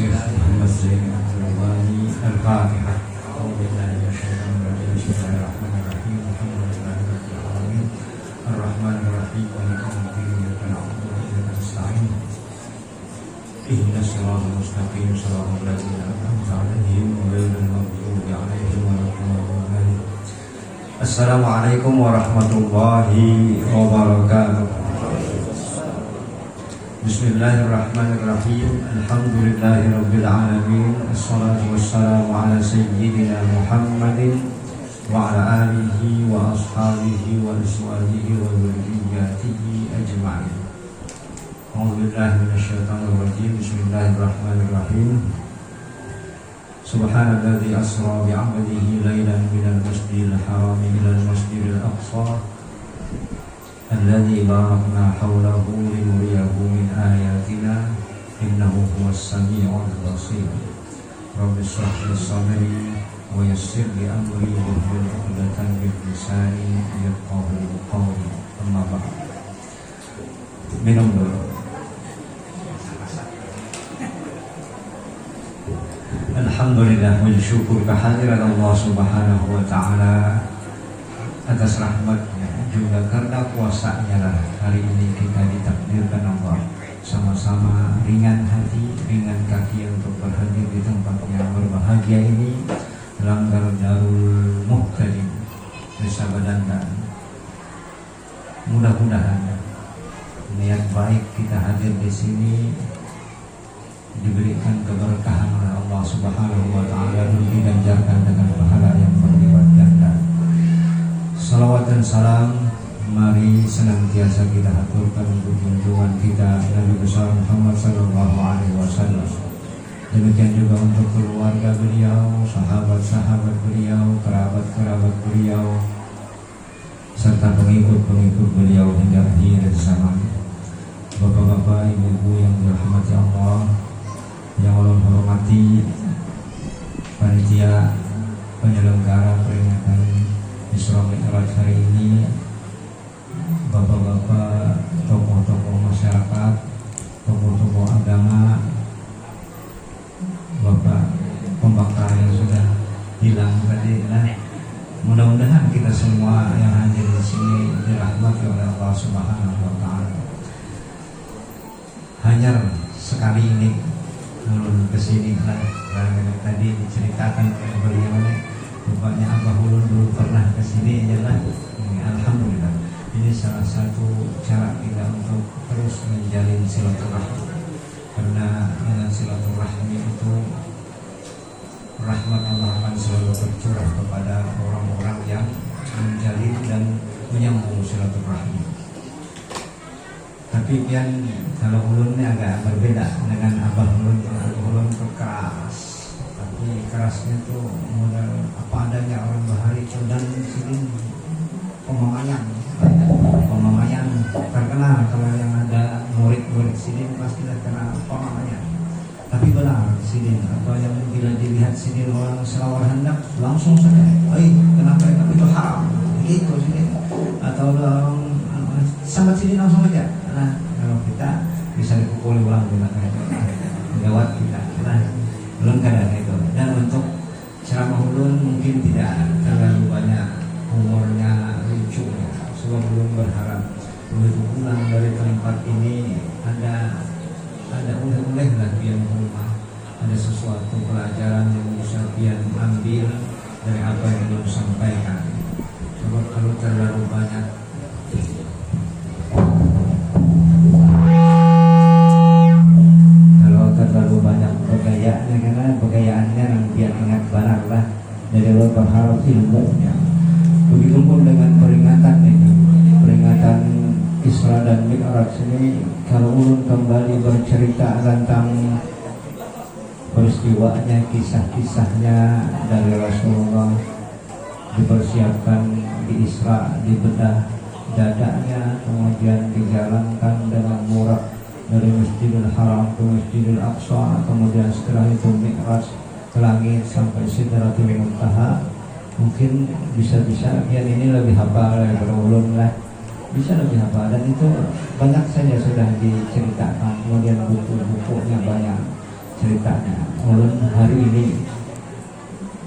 الشيخ محمد زين الرضواني الفاتحة. أعوذ بالله من الشيطان الرجيم. بسم الله الرحمن الرحيم. الحمد لله رب العالمين الرحمن الرحيم مالك يوم الدين إياك نعبد وإياك نستعين اهدنا الصراط المستقيم صراط الذين أنعمت عليهم غير المغضوب عليهم ولا الضالين. Assalamualaikum warahmatullahi wabarakatuh. Bismillahirrahmanirrahim. Alhamdulillahirabbil alamin. Assalatu wassalamu ala sayyidina Muhammadin wa ala alihi wa ashabihi wa azwajihi wa dzurriyyatihi ajma'in. A'udzu billahi minasyaitonir rajim. Bismillahirrahmanirrahim. Subhanalladzi asra bi 'abdihi lailan minal masjidil haram ilal masjidil aqsa alladzi barakna hawlahu linuriyahu min ayatina innahu huwas samii'ul basir. Rabbi shrah li sadri wa yassir li amri wahlul 'uqdatam min lisani yafqahu qawli. Amma ba'd. Minum dulu. Alhamdulillah wal syukur kehadirat Allah Subhanahu wa taala atas rahmatnya, juga karena kuasanya lah hari ini kita ditakdirkan Allah sama-sama ringan hati, ringan kaki untuk berhadir di tempat yang berbahagia ini dalam Darul Muhtadim Desa Badandan. Mudah-mudahan niat baik kita hadir di sini diberikan keberkahan oleh Allah Subhanahu wa taala dan diganjarkan dengan pahala yang berlipat ganda. Salawat dan salam mari senantiasa kita aturkan untuk junjungan kita Nabi besar Muhammad sallallahu alaihi wasallam. Demikian juga untuk keluarga beliau, sahabat-sahabat beliau, kerabat-kerabat beliau, serta pengikut-pengikut beliau hingga akhir zaman. Bapak-bapak, ibu-ibu yang dirahmati Allah, yang Allah hormati panitia penyelenggara peringatan Isra Mi'raj hari ini, bapak-bapak, tokoh-tokoh masyarakat, tokoh-tokoh agama, bapak pembakar yang sudah hilang tadi. Nah, mudah-mudahan kita semua yang hadir di sini dirahmati oleh Allah Subhanahu wa taala. Hanya sekali ini ulun kesini lah, tadi diceritakan oleh beliau nih, bapaknya Abah ulun dulu pernah kesini aja lah. Alhamdulillah, ini salah satu cara kita untuk terus menjalin silaturahmi, karena dengan silaturahmi itu rahmat Allah akan selalu tercurah kepada orang-orang yang menjalin dan menyambung silaturahmi. Tapi pian kalau ulun ini agak berbeda dengan Abah ulun. Abah ulun itu keras, tapi kerasnya tuh modal apa adanya orang Bahari dan sini pemamayan terkenal. Kalau yang ada murid-murid sini pasti terkenal pemamayan. Tapi benar sini apa yang bila dilihat sini orang selawar hendak langsung saja, kenapa itu haram gitu sini, atau orang sangat sini langsung aja. Nah, kalau kita bisa dipukuli ulang di belakang lewat kita, nah belum kadang itu. Dan untuk ceramah ulun mungkin tidak terlalu banyak umurnya, lucunya, sebab belum berharap begitu pulang dari tempat ini ada oleh-oleh lah pian rumah, ada sesuatu pelajaran yang bisa pian ambil dari apa yang belum sampaikan. Sebab kalau terlalu banyak bergayaannya, karena bergayaannya nanti ingat benar lah dari Allah berharap ilmunya. Begitupun dengan peringatan ini, peringatan Isra dan Mi'raj ini, kalau ulun kembali bercerita tentang peristiwanya, kisah-kisahnya dari Rasulullah dipersiapkan di Isra, dibedah dadanya, kemudian dijalankan dengan murah dari Masjidil Haram ke Masjidil Aqsa, kemudian setelah itu Mi'raj ke langit sampai Sidratul Muntaha. Mungkin bisa-bisa yang ini lebih hafal dari ulun lah, bisa lebih hafal, dan itu banyak saja sudah diceritakan. Kemudian buku-bukunya banyak, ceritanya. Ulun hari ini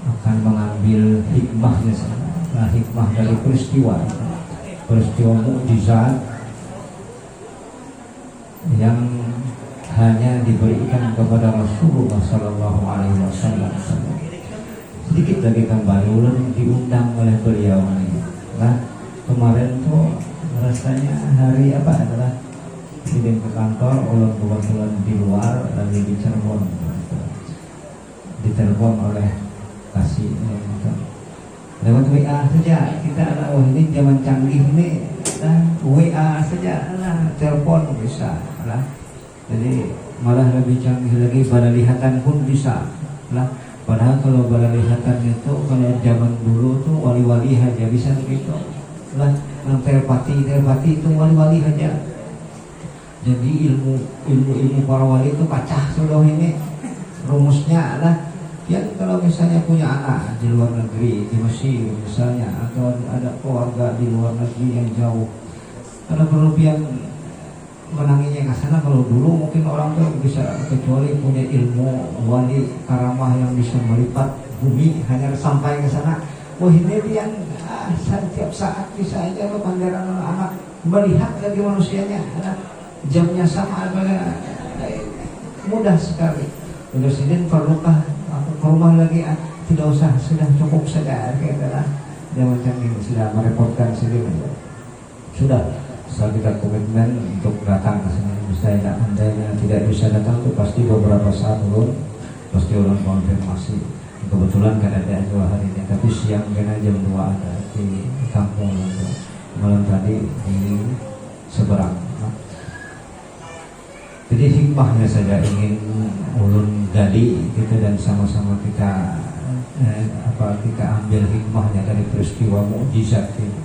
akan mengambil hikmahnya, hikmah dari peristiwa mukjizat yang hanya diberikan kepada Rasulullah Sallallahu Alaihi Wasallam. Sedikit lagi kembali ulun diundang oleh beliau ini. Nah, kemarin tuh rasanya hari apa adalah kirim ke kantor, ulun kebetulan di luar lagi di Cirebon, ditelepon oleh kasih lewat WA saja. Kita wah ini zaman canggih ini, WA saja, telepon bisa lah. Jadi malah lebih canggih lagi, balalihatan pun bisa lah. Padahal kalau balalihatan itu kalau zaman dulu tuh wali-wali aja bisa begitu lah. Telepati itu wali-wali aja. Jadi ilmu para wali itu pacah sudah ini rumusnya lah. Ya kalau misalnya punya anak di luar negeri, di Mesir misalnya, atau ada keluarga di luar negeri yang jauh, kalau berlebihan menanginya ke sana, kalau dulu mungkin orang tuh bisa, kecuali punya ilmu wali karamah yang bisa melipat bumi hanya sampai ke sana. Wah ini dia setiap saat bisa aja lo pangeran anak melihat lagi manusianya, jamnya sama, mudah sekali. Udah sini perlukah aku ke rumah lagi? Tidak usah, sudah cukup saja. Adalah zaman canggih sudah merepotkan sendiri. Sudah, setelah kita komitmen untuk datang ke sini, misalnya andainya tidak bisa datang itu pasti beberapa saat ulun pasti ulun konfirmasi. Kebetulan kan ada dua hari ini, tapi siang kena jam 2 ada di kampung ulun. Malam tadi di seberang. Jadi hikmahnya saja ingin ulun gali gitu, dan sama-sama kita kita ambil hikmahnya dari peristiwa mukjizat ini.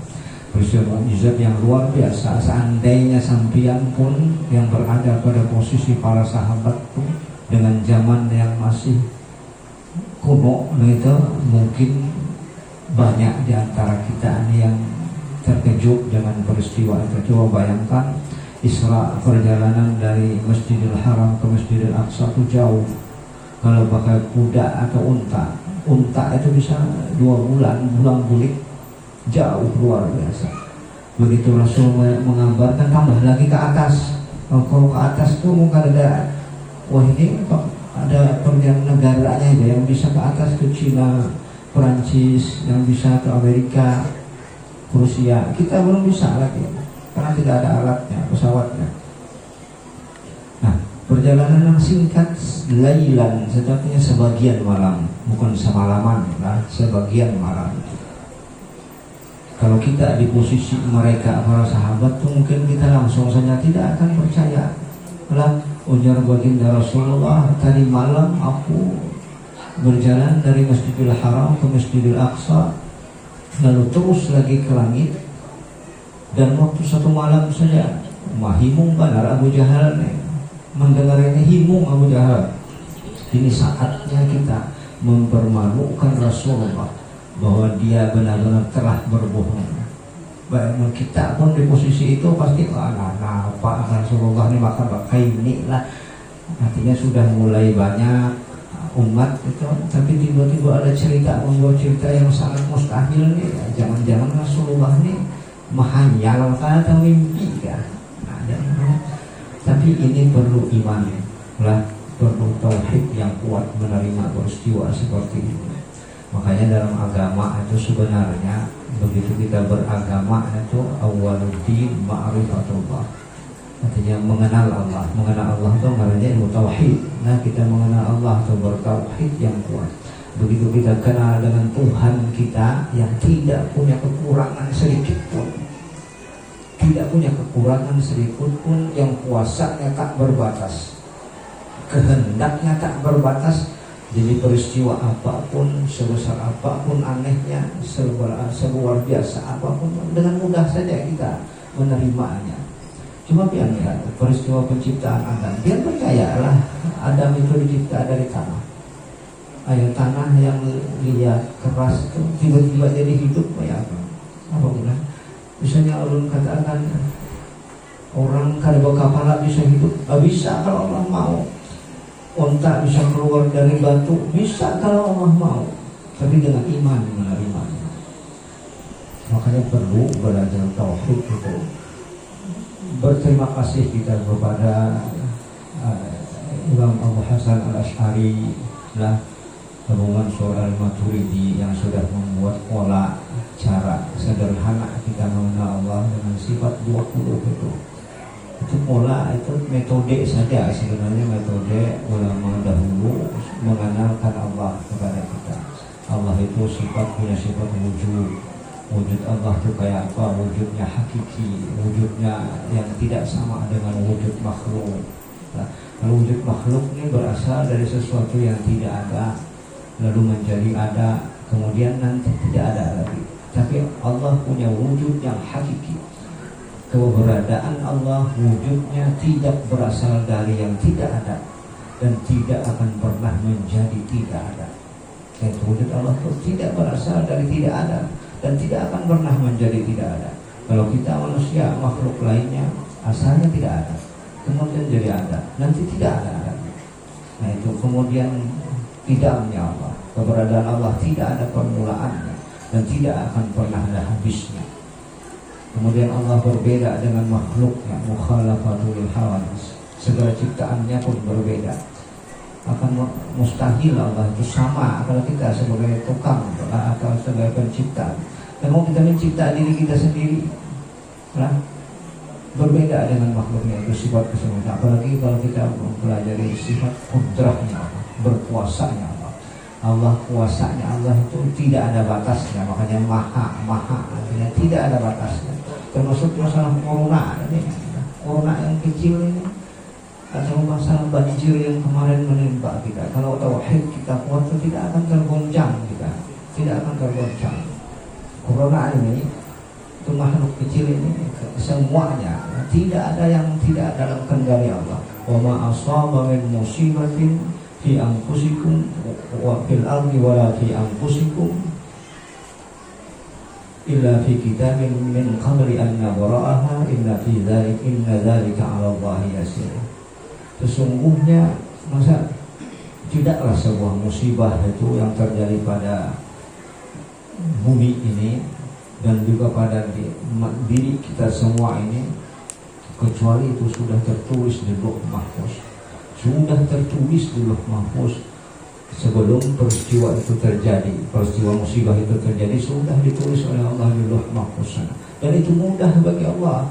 Peristiwa mukjizat yang luar biasa. Seandainya sampian pun yang berada pada posisi para sahabat pun dengan zaman yang masih kuno, itu mungkin banyak di antara kita ini yang terkejut dengan peristiwa itu. Coba bayangkan Isra, perjalanan dari Masjidil Haram ke Masjidil Aqsa itu jauh. Kalau pakai kuda atau unta itu bisa 2 bulan bulik, jauh luar biasa. Begitu Rasul mengabarkan, tambah lagi ke atas. Kalau ke atas tuh mungkin ada, wah ini ada perjalanan negaranya aja yang bisa ke atas, ke Cina, Perancis, yang bisa ke Amerika, Rusia. Kita belum bisa lagi karena tidak ada alatnya, pesawatnya. Nah, perjalanan yang singkat, lailan, sejatinya sebagian malam, bukan semalaman, lah, sebagian malam. Kalau kita di posisi mereka, para sahabat tuh mungkin kita langsung saja tidak akan percaya. Lah, ujar baginda Rasulullah, tadi malam aku berjalan dari Masjidil Haram ke Masjidil Aqsa, lalu terus lagi ke langit. Dan waktu 1 malam saja, mahimung benar Abu Jahal nih. Mendengar ini himung Abu Jahal. Ini saatnya kita mempermalukan Rasulullah bahwa dia benar-benar telah berbohong. Baik kita pun di posisi itu pasti Pak Rasulullah ini maka pakai ini lah. Artinya sudah mulai banyak umat itu, tapi tiba-tiba ada membawa cerita yang sangat mustahil nih. Jangan-jangan Rasulullah ini mahayal atau mimpi kan? Tapi ini perlu iman lah, perlu tauhid yang kuat menerima peristiwa seperti ini. Makanya dalam agama itu sebenarnya begitu kita beragama itu awwaluddin ma'rifatullah. Artinya mengenal Allah. Mengenal Allah itu namanya ilmu tauhid. Nah, kita mengenal Allah atau bertauhid yang kuat. Begitu kita kenal dengan Tuhan kita yang tidak punya kekurangan sedikit pun, tidak punya kekurangan sedikit pun, yang kuasanya tak berbatas, kehendaknya tak berbatas. Jadi peristiwa apapun, sebesar apapun anehnya, seluar biasa apapun, dengan mudah saja kita menerimanya. Cuma biar lihat peristiwa penciptaan Adam, biar percayalah Adam itu dicipta dari tanah. Air tanah yang lihat keras itu tiba-tiba jadi hidup kayak apa? Apa bilang? Misalnya ulun katakan orang kada kepala bisa hidup, bisa kalau Allah mau. Unta bisa keluar dari batu, bisa kalau Allah mau, tapi dengan iman menerimanya. Makanya perlu belajar tauhid itu. Berterima kasih kita kepada Imam Abu Hasan Al-Asy'ari lah, Gabungan Surah Al-Maturidi yang sudah membuat pola cara sederhana kita mengenal Allah dengan sifat 20 itu. Itu pola, itu metode saja sebenarnya, metode ulama dahulu mengenalkan Allah kepada kita. Allah itu punya sifat wujud. Wujud Allah itu kayak apa? Wujudnya hakiki, wujudnya yang tidak sama dengan wujud makhluk. Nah, kalau wujud makhluk ini berasal dari sesuatu yang tidak ada, lalu menjadi ada, kemudian nanti tidak ada lagi. Tapi Allah punya wujud yang hakiki. Keberadaan Allah wujudnya tidak berasal dari yang tidak ada dan tidak akan pernah menjadi tidak ada. Yaitu wujud Allah itu tidak berasal dari tidak ada dan tidak akan pernah menjadi tidak ada. Kalau kita manusia, makhluk lainnya asalnya tidak ada, kemudian jadi ada, nanti tidak ada lagi. Nah itu kemudian tidaknya Allah, keberadaan Allah tidak ada permulaannya dan tidak akan pernah ada habisnya. Kemudian Allah berbeda dengan makhluknya, mukhalafatul hawadits. Segala ciptaannya pun berbeda. Akan mustahil Allah itu sama kalau kita sebagai tukang atau sebagai pencipta. Kalau kita mencipta diri kita sendiri, nah, berbeda dengan makhluknya itu sifat kesemuanya. Apalagi kalau kita mempelajari sifat kudrahnya Allah, berkuasanya Allah. Allah kuasanya Allah itu tidak ada batasnya, makanya maha, artinya tidak ada batasnya. Termasuk masalah corona ini, corona yang kecil ini, atau masalah banjir yang kemarin menimpa kita. Kalau tauhid kita kuat itu tidak akan tergoncang kita, tidak akan tergoncang. Corona ini itu makhluk kecil ini semuanya tidak ada yang tidak dalam kendali Allah. Wa ma asaba min musibatin fi anfusikum wa fil ardi wa la fi anfusikum illa fi kitabin min qabli an nabra'aha inna dzalika 'ala Allahi yasir. Sesungguhnya masa tidaklah sebuah musibah itu yang terjadi pada bumi ini dan juga pada diri kita semua ini kecuali itu sudah tertulis di Lauh Mahfuz. Sudah tertulis di Lauh Mahfuz sebelum peristiwa itu terjadi, peristiwa musibah itu terjadi, sudah ditulis oleh Allah di Lauh Mahfuz. Dan itu mudah bagi Allah.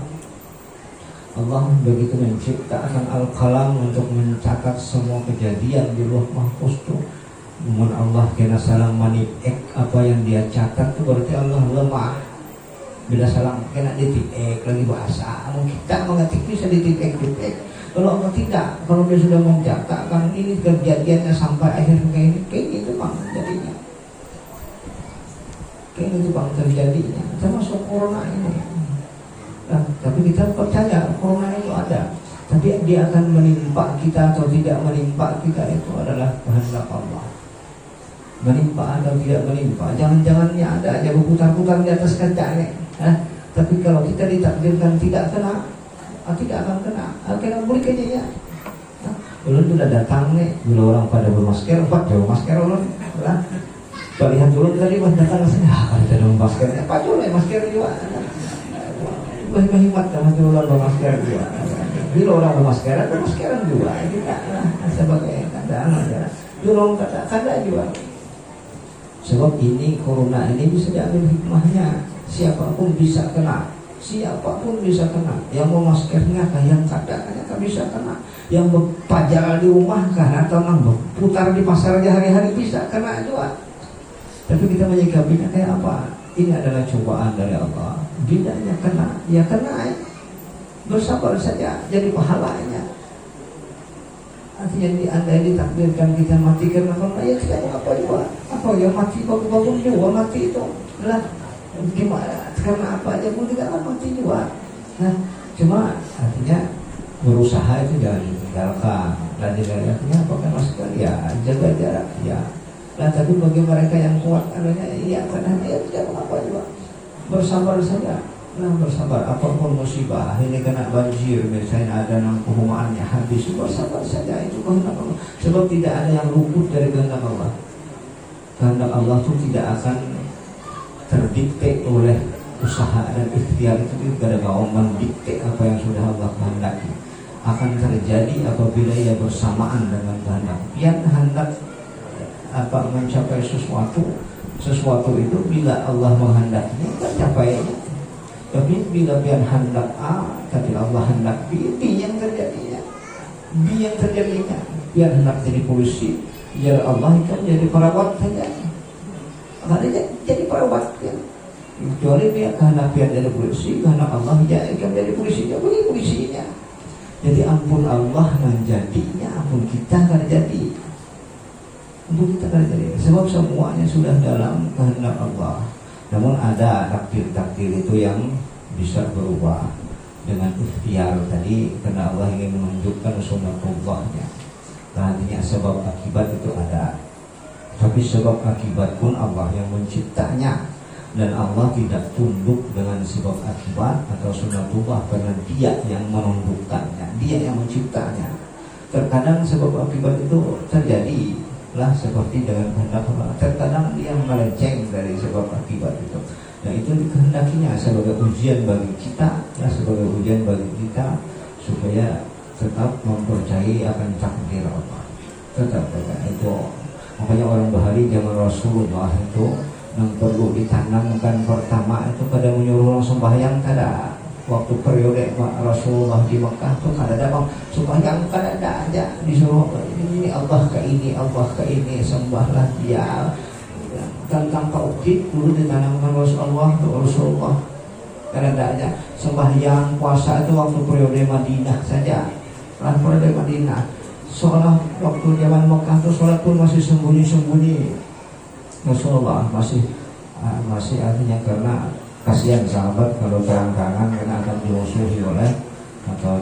Allah begitu menciptakan Al-Qalam untuk mencatat semua kejadian di Lauh Mahfuz itu. Namun Allah kena salah maniek apa yang dia catat itu berarti Allah lemah. Bila salah kena ditik lagi bahasa, kita mengetik bisa ditik. Kalau Allah tidak, kalau dia sudah mencatatkan ini kejadiannya sampai akhir kayak gitu bang jadinya. Kayak gitu bang terjadinya. Termasuk corona ini. Nah, tapi kita percaya corona itu ada. Tapi dia akan menimpa kita atau tidak menimpa kita itu adalah kehendak Allah. Menimpa atau tidak menimpa, jangan-jangannya ada aja berputar-putar di atas kacanya. Tapi kalau kita ditakdirkan tidak kena, tidak akan kena. Kena balik aja ya. Ulun sudah datang nih, bila orang pada bermasker, Pak jauh masker ulun. Kita lihat dulu tadi pas datang ke sini, kalau tidak ada maskernya, Pak jauh masker juga. Berhemat sama ulun bermasker juga. Bila orang bermasker, ada maskeran juga. Kita sebagai keadaan aja. Ulun kata juga. Sebab ini corona ini bisa diambil hikmahnya. Siapapun bisa kena. Siapapun bisa kena. Yang mau maskernya kah, yang kadang-kadang bisa kena. Yang berpajal di rumah kah, atau berputar di pasar hari-hari bisa kena juga. Tapi kita menyikapinya kayak apa? Ini adalah cobaan dari Allah. Bilanya kena, ya kena. Bersabar saja, jadi pahalanya. Artinya Anda ditakdirkan kita mati karena corona, ya tidak mau apa juga. Apa ya mati bagus-bagus juga mati itu. Lah gimana? Karena apa aja pun tidak akan mati juga. Nah, cuma artinya berusaha itu jangan ditinggalkan. Dan artinya pakai masker ya, jaga jarak ya. Nah, tapi bagi mereka yang kuat adanya iya karena ya tidak mau apa juga. Bersabar saja. Nah, bersabar, apapun musibah, ini kena banjir, misalnya ada yang kehumaannya habis, bersabar saja, itu kehendak Allah. Sebab tidak ada yang luput dari kehendak Allah. Kehendak Allah itu tidak akan terdikte oleh usaha dan ikhtiar, itu tidak ada mau mendikte apa yang sudah Allah kehendaki. Akan terjadi apabila ia bersamaan dengan kehendak. Yang hendak mencapai sesuatu itu bila Allah menghendakinya tercapai. Tapi bila biar hendak A, tapi Allah hendak B yang terjadinya. B yang terjadinya. Biar hendak jadi polisi, biar Allah kan jadi perawat saja. Karena jadi perawat kan. Kecuali dia kehendak biar jadi polisi, karena Allah ya kan jadi polisinya, bagi polisinya. Jadi ampun Allah menjadinya, ampun kita kan jadi. Ampun kita kan jadi. Sebab semuanya sudah dalam kehendak Allah. Namun ada takdir-takdir itu yang bisa berubah dengan ikhtiar tadi, karena Allah ingin menunjukkan sunnatullahnya. Artinya sebab akibat itu ada, tapi sebab akibat pun Allah yang menciptanya, dan Allah tidak tunduk dengan sebab akibat atau sunnatullah karena Dia yang menundukkannya, Dia yang menciptanya. Terkadang sebab akibat itu terjadi lah seperti dengan kehendak Allah. Terkadang dia melenceng dari sebab akibat itu. Nah, itu dikehendakinya sebagai ujian bagi kita, sebagai ujian bagi kita supaya tetap mempercayai akan takdir Allah. Tetap itu. Makanya orang Bahari zaman Rasulullah itu yang perlu ditanamkan pertama itu pada menyuruh orang sembahyang kada. Waktu periode Rasulullah di Mekah tuh kada ada bang sembahyang, kada ada aja disuruh ini Allah ke ini, Allah ke ini, sembahlah Dia. Tentang tauhid dulu ditanamkan Rasulullah kada ada aja. Sembahyang puasa itu waktu periode Madinah saja. Periode Madinah. Sholat waktu zaman Mekah tuh sholat pun masih sembunyi-sembunyi. Rasulullah masih artinya karena kasihan sahabat kalau terang-terangan karena akan dimusuhi oleh atau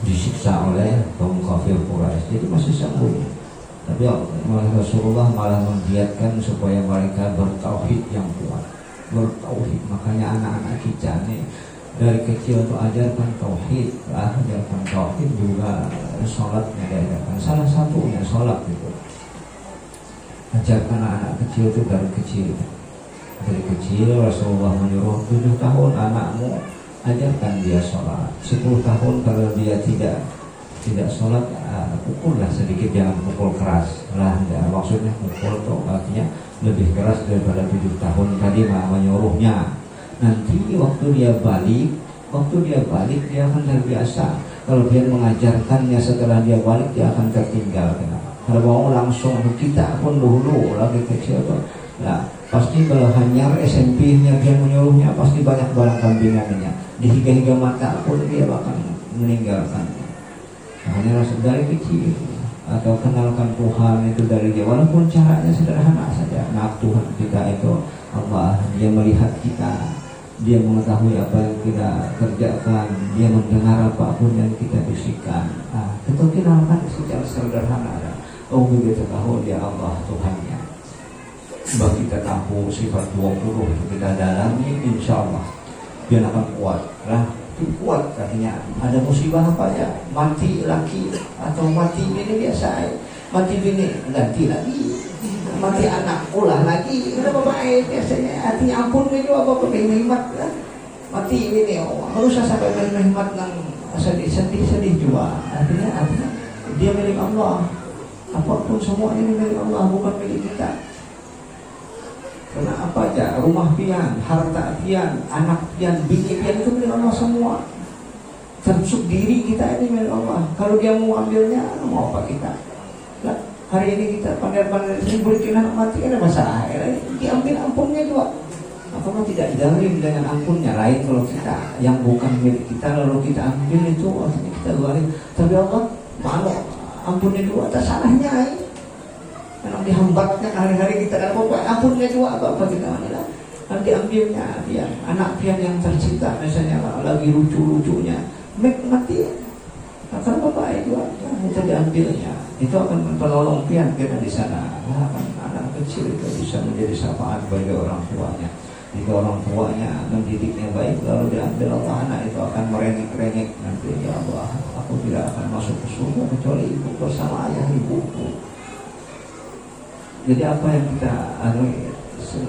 disiksa oleh kaum kafir Quraisy. Jadi masih sembunyi. Tapi Rasulullah malah membiarkan supaya mereka bertauhid yang kuat. Bertauhid. Makanya anak-anak kita nih dari kecil tuh ajarkan tauhid, ajarkan tauhid juga sholatnya diajarkan. Salah satunya sholat itu. Ajarkan anak kecil itu dari kecil. Dari kecil Rasulullah menyuruh 7 tahun anakmu ajarkan dia sholat. 10 tahun kalau dia tidak sholat, pukullah sedikit, jangan pukul keras lah. Ya, maksudnya pukul itu artinya lebih keras daripada 7 tahun tadi menyuruhnya. Nanti waktu dia balik dia akan terbiasa. Kalau dia mengajarkannya setelah dia balik, dia akan tertinggal. Kalau mau langsung kita pun dulu lagi kecil tuh, nah pasti kalau hanyar SMP-nya dia menyuruhnya pasti banyak barang kambingannya. Di higa-higa mata pun dia bakal meninggalkannya. Hanya dari kecil atau kenalkan Tuhan itu dari dia, walaupun caranya sederhana saja. Nah, Tuhan kita itu Allah, Dia melihat kita, Dia mengetahui apa yang kita kerjakan, Dia mendengar apapun yang kita bisikkan. Nah, kita kenalkan secara sederhana. Oh, begitu tahu Dia Allah Tuhannya. Sebab kita tahu sifat 20 itu kita dalami, insya Allah dia akan kuat lah. Kuat katanya. Ada musibah apa aja, mati laki atau mati bini biasa, mati bini ganti lagi, mati anak ulah lagi, udah baik biasanya. Artinya ampun itu apa berhemat lah. Mati bini harus sampai berhemat nang sedih juga. Artinya dia milik Allah. Apapun semua ini milik Allah, bukan milik kita. Karena apa aja, rumah pian, harta pian, anak pian, bini pian itu milik Allah semua. Termasuk diri kita ini milik Allah. Kalau dia mau ambilnya, mau apa kita? Nah, hari ini kita pandai-pandai berikan anak mati, ada masalah. Diambil ampunnya juga. Apakah tidak zalim dengan ampunnya? Lain kalau kita yang bukan milik kita lalu kita ambil itu, artinya kita zalim. Tapi Allah malu ampunnya juga, tak salahnya. Kalau dihambatnya hari-hari kita kan apa ampunnya juga apa kita manilah. Nanti ambilnya pian, anak pian yang tercinta misalnya lagi lucu-lucunya, mati. Akan bapak itu kita diambilnya. Itu akan menolong pian kita di sana. Akan anak kecil itu bisa menjadi syafaat bagi orang tuanya. Jika orang tuanya mendidiknya baik, lalu diambil Allah, anak itu akan merengek-rengek nanti, ya Allah, aku tidak akan masuk ke surga kecuali ibu bersama ayah ibuku. Jadi apa yang kita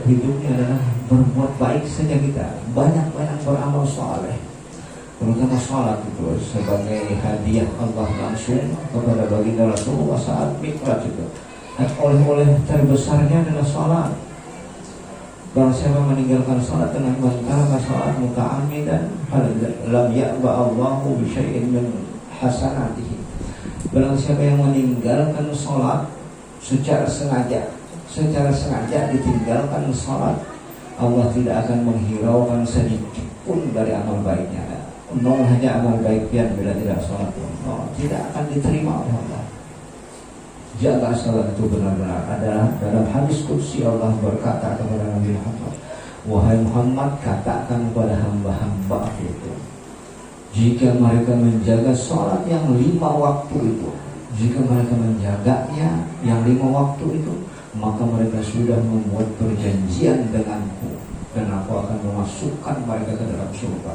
hidupnya adalah berbuat baik saja, kita banyak-banyak beramal saleh, terutama salat itu sebagai hadiah Allah langsung kepada baginda Rasulullah saat Mi'raj itu. Dan oleh-oleh terbesarnya adalah salat. Barang siapa meninggalkan salat dengan mentaraka salat muta'ammidan lam ya'ba Allahu bi syai'in min hasanatihi. Barang siapa yang meninggalkan salat secara sengaja ditinggalkan salat, Allah tidak akan menghiraukan sedikit pun dari amal baiknya. Nol hanya amal baik pian bila tidak salat, tidak akan diterima oleh Allah. Jaga salat itu benar-benar. Adalah dalam hadis qudsi Allah berkata kepada Nabi Muhammad, wahai Muhammad, katakan kepada hamba-hamba itu, jika mereka menjaga salat yang 5 waktu itu, jika mereka menjaganya yang 5 waktu itu, maka mereka sudah membuat perjanjian denganku dan aku akan memasukkan mereka ke dalam surga.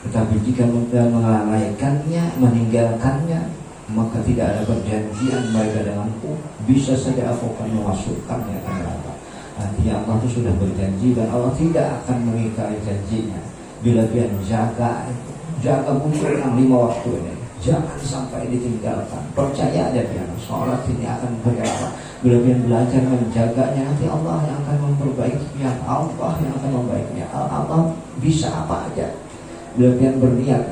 Tetapi jika mereka melalaikannya, meninggalkannya, maka tidak ada perjanjian mereka denganku, bisa saja aku akan memasukkannya ke neraka. Artinya Allah itu sudah berjanji dan Allah tidak akan mengingkari janjinya. Bila dia jaga betul yang 5 waktu ini, jangan sampai ditinggalkan. Percaya aja dia, sholat ini akan berjalan. Bila dia belajar menjaganya, nanti Allah yang akan memperbaikinya, Allah yang akan membaiknya. Allah bisa apa aja. Bila dia berniat,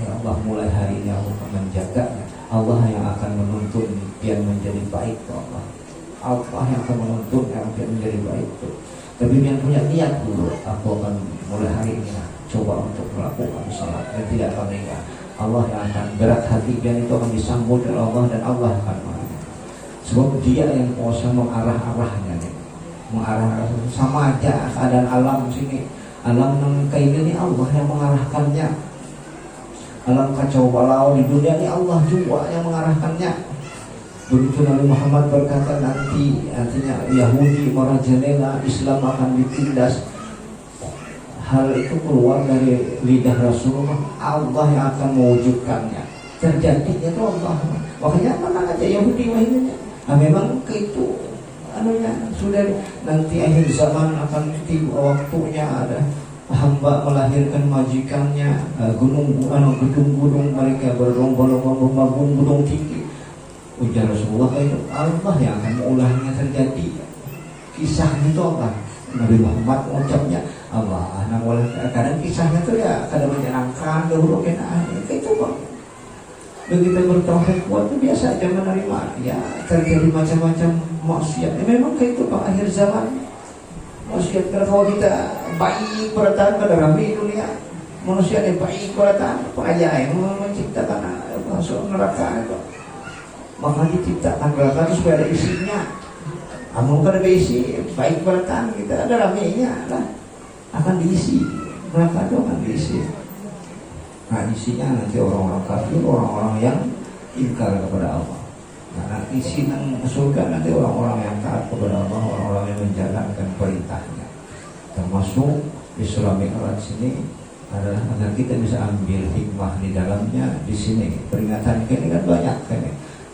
ya Allah, mulai hari ini aku akan menjaganya, Allah yang akan menuntun dia menjadi baik tuh Allah. Allah yang akan menuntun dia menjadi baik tuh. Tapi yang punya niat dulu, aku akan mulai hari ini coba untuk melakukan salat dan tidak akan meninggal. Allah yang akan berat hati dan itu akan disambut oleh Allah dan Allah akan mengalah. Sebab dia yang kuasa mengarah-arahnya nih. Mengarah sama aja keadaan alam sini. Alam yang kayak gini Allah yang mengarahkannya. Alam kacau balau di dunia ini Allah juga yang mengarahkannya. Begitu Nabi Muhammad berkata artinya Yahudi merajalela, Islam akan ditindas. Hal itu keluar dari lidah Rasulullah, Allah yang akan mewujudkannya. Terjadinya itu Allah. Makanya mana aja Yahudi wahyunya. Memang itu sudah nanti akhir zaman akan tiba waktunya ada hamba melahirkan majikannya, gedung-gedung mereka berlomba-lomba membangun gedung tinggi. Ujar Rasulullah itu Allah yang akan mengulangnya terjadi. Kisahnya itu Allah. Nabi Muhammad mengucapnya Allah. Nah, kadang kisahnya itu ya kadang menyenangkan, dahulu kena itu kok. Begitu bertauhid kuat itu biasa aja menerima. Ya terjadi macam-macam maksiat. Memang kayak itu Pak akhir zaman. Maksiat kalau kita baik perhatian pada kami dunia manusia yang baik perhatian aja yang menciptakan masuk neraka itu. Maka diciptakan neraka itu supaya ada isinya. Amun kada diisi baik perhatian kita ada ramenya lah akan diisi, neraka itu akan diisi. Nah isinya nanti orang-orang kafir, orang-orang yang ingkar kepada Allah. Nah isi surga nanti orang-orang yang taat kepada Allah, orang-orang yang menjalankan perintahnya. Termasuk Isra Mi'raj ini adalah agar kita bisa ambil hikmah di dalamnya. Di sini peringatan ini kan banyak kan.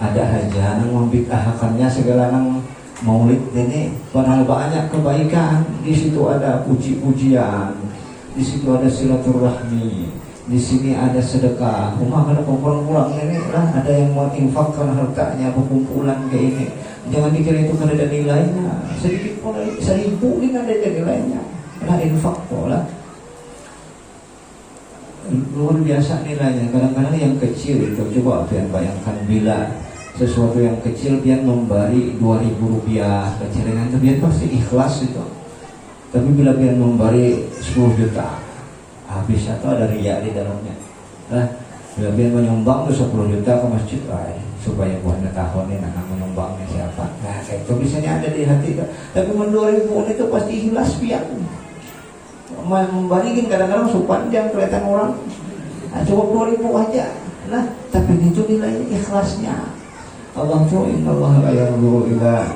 Ada hajah yang membid'ahkannya segala nang maulid ini, padahal banyak kebaikan. Di situ ada puji-pujian, di situ ada silaturahmi, di sini ada sedekah. Rumah kada pulang ini lah, ada yang mau infakkan hartanya, kumpulan kayak ini. Jangan dikira itu kada ada nilainya. Sedikit pun 1000 ini ada nilainya. Lah infak pola. Luar biasa nilainya. Kadang-kadang yang kecil itu coba bayangkan bila sesuatu yang kecil dia memberi 2.000 rupiah kecilangan itu dia pasti ikhlas itu. Tapi bila dia memberi 10 juta habis atau ada riya di dalamnya. Nah, bila dia menyumbang 10 juta ke masjid supaya buahnya tahun ini anak menyumbangnya siapa. Nah, kayak itu biasanya ada di hati. Tapi 2.000 itu pasti ikhlas pian. Memberikan kadang-kadang sepanjang kelihatan orang. Nah, cukup 2.000 aja. Nah, tapi itu nilai ikhlasnya. Allah tuh innallaha la yanzuru ila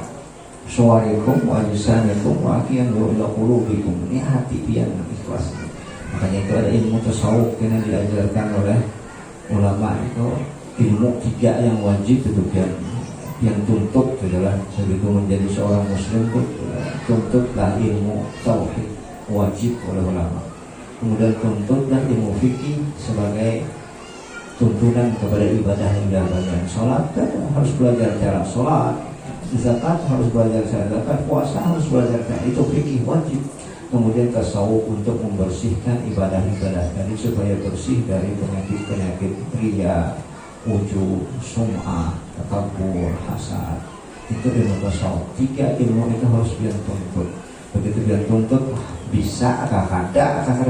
suwarikum wa ajsamikum wa aqiyanu ila qulubikum. Ini hati yang ikhlas. Makanya itu ada ilmu tasawuf yang diajarkan oleh ulama itu, ilmu 3 yang wajib itu yang tuntut adalah begitu menjadi seorang muslim itu tuntutlah ilmu tauhid wajib oleh ulama. Kemudian tuntutlah ilmu fikih sebagai tuntunan kepada ibadah. Sholat kan harus belajar cara sholat, zakat harus belajar cara zakat, puasa harus belajar cara itu fikih wajib. Kemudian tasawuf untuk membersihkan ibadah-ibadah tadi supaya bersih dari penyakit-penyakit riya, ujub, sum'ah, takabur, hasad. Itu ilmu tasawuf. 3 ilmu itu harus dia tuntut. Begitu dia tuntut, bisa ada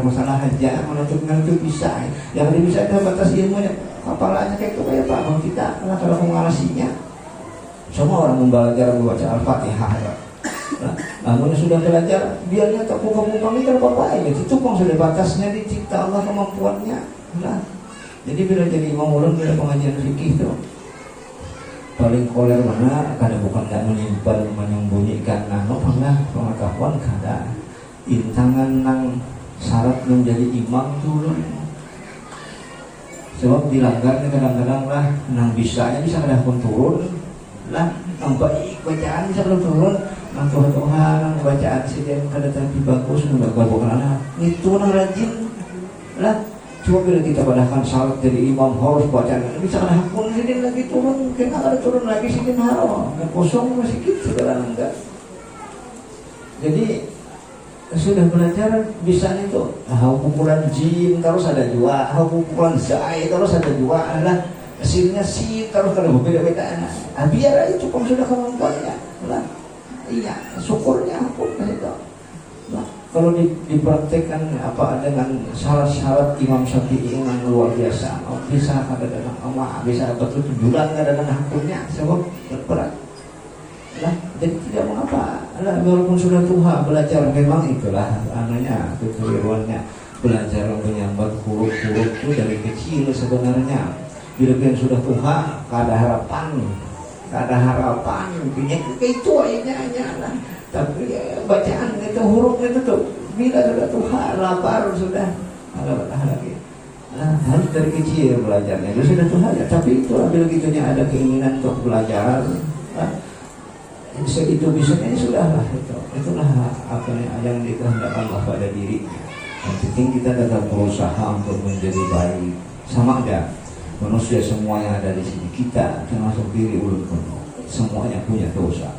masalah aja, menuntut bisa. Yang dia bisa itu batas ilmunya. Apalagi kayak itu kayak Pak Bang kita, kalau mengalasinya. Semua orang membaca Al-Fatihah ya. Namun sudah belajar, biarnya tak buka-buka itu apa-apa aja. Itu pun sudah batasnya dicipta Allah kemampuannya. Nah, jadi bila jadi imam ulun bila pengajian fikih itu paling koler mana kada bukan tidak menyimpan menyembunyikan pernah pengetahuan kada intangan nang syarat menjadi imam dulu sebab dilanggar kadang-kadang lah nang bisa kada pun turun lah nang baik bacaan bisa belum turun nang Tuhan bacaan sidang kada tapi bagus nggak bukan anak itu nang rajin lah. Cuma bila kita padahkan syarat jadi imam harus bacaan bisa kada hakun sidin lagi turun kena kada turun lagi sidin haram kosong masih gitu segala enggak. Jadi sudah belajar bisa itu pukulan jim terus ada jua, pukulan zai terus ada jua, lah hasilnya si terus kada berbeda-beda. Biar aja cukup sudah kemampuannya lah. Iya syukurnya hakun itu. Nah, kalau dipraktekkan dengan syarat-syarat Imam Syafi'i yang luar biasa, bisa kadang-kadang bisa betul bulan kadang-kadang hakumnya sebab berat. Lah, jadi tidak mengapa. Lah, walaupun sudah tua belajar memang itulah anaknya kekeliruannya belajar menyambat huruf-huruf itu dari kecil sebenarnya. Bila yang sudah tua, kada harapan punya itu aja lah. Tapi bacaan itu huruf itu tuh bila sudah Tuhan lapar sudah lagi. Nah, harus dari kecil belajarnya. Itu sudah Tuhan ya. Tapi itulah bila gitunya ada keinginan untuk belajar. Itu bisanya sudahlah itu. Itulah apa yang dikehendakkan Allah pada diri. Yang penting kita tetap berusaha untuk menjadi baik. Sama ada manusia semua yang ada di sini kita termasuk diri ulun pun semuanya punya dosa.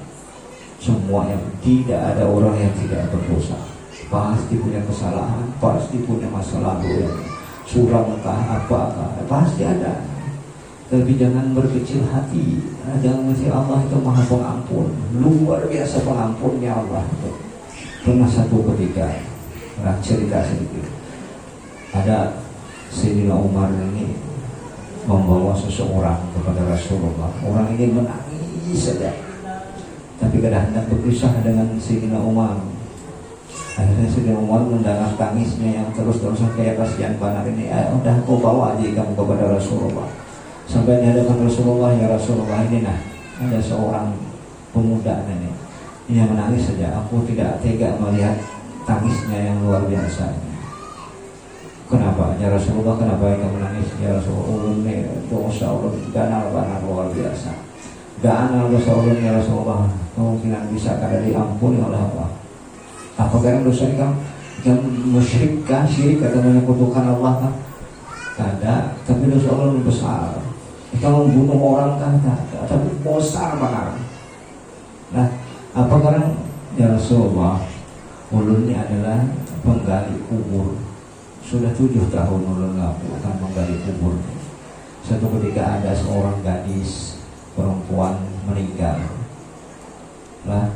Semuanya tidak ada orang yang tidak berdosa. Pasti punya kesalahan, pasti punya masa lalu yang suram apakah pasti ada. Tapi jangan berkecil hati. Jangan mesti Allah itu maha pengampun, luar biasa pengampunnya Allah itu. Pernah satu ketika cerita sedikit. Ada Sayyidina Umar ini membawa seseorang kepada Rasulullah. Orang ini menangis saja. Tapi kada hendak berpisah dengan Sayyidina Umar. Akhirnya Sayyidina Umar mendengar tangisnya yang terus-terusan kayak kasihan banar ini. Udah kau bawa aja kamu kepada Rasulullah. Sampai di hadapan Rasulullah, ya Rasulullah ini nah ada seorang pemuda ini. Ini yang menangis saja. Aku tidak tega melihat tangisnya yang luar biasa. Kenapa? Ya Rasulullah, kenapa yang menangis? Ya Rasulullah, ini dosa Allah banar luar biasa. Gana dosa Allah ya Rasulullah. Kemungkinan bisa kada diampuni oleh Allah. Apa karena dosa ini kan musyrik kan, syirik atau menyekutukan Allah kan? Kada, tapi dosa Allah lebih besar. Kita membunuh orang kan kada, tapi besar benar. Nah, apa karena ya Rasulullah, ulun ini adalah penggali kubur. Sudah 7 tahun ulun lakukan menggali kubur. Satu ketika ada seorang gadis perempuan meninggal lah,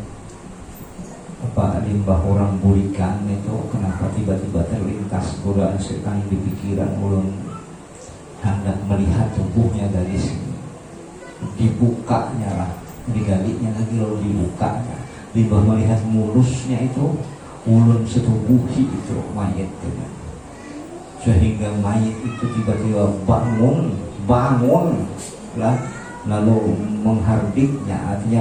apa limbah orang burikan itu kenapa tiba-tiba terlintas godaan setan di pikiran ulun hendak melihat tubuhnya gadis ini. Dibukanya lah, digalinya lagi lalu dibukanya, limbah melihat mulusnya itu ulun setubuhi itu mayat itu. Sehingga mayat itu tiba-tiba bangun lah, lalu menghardiknya, artinya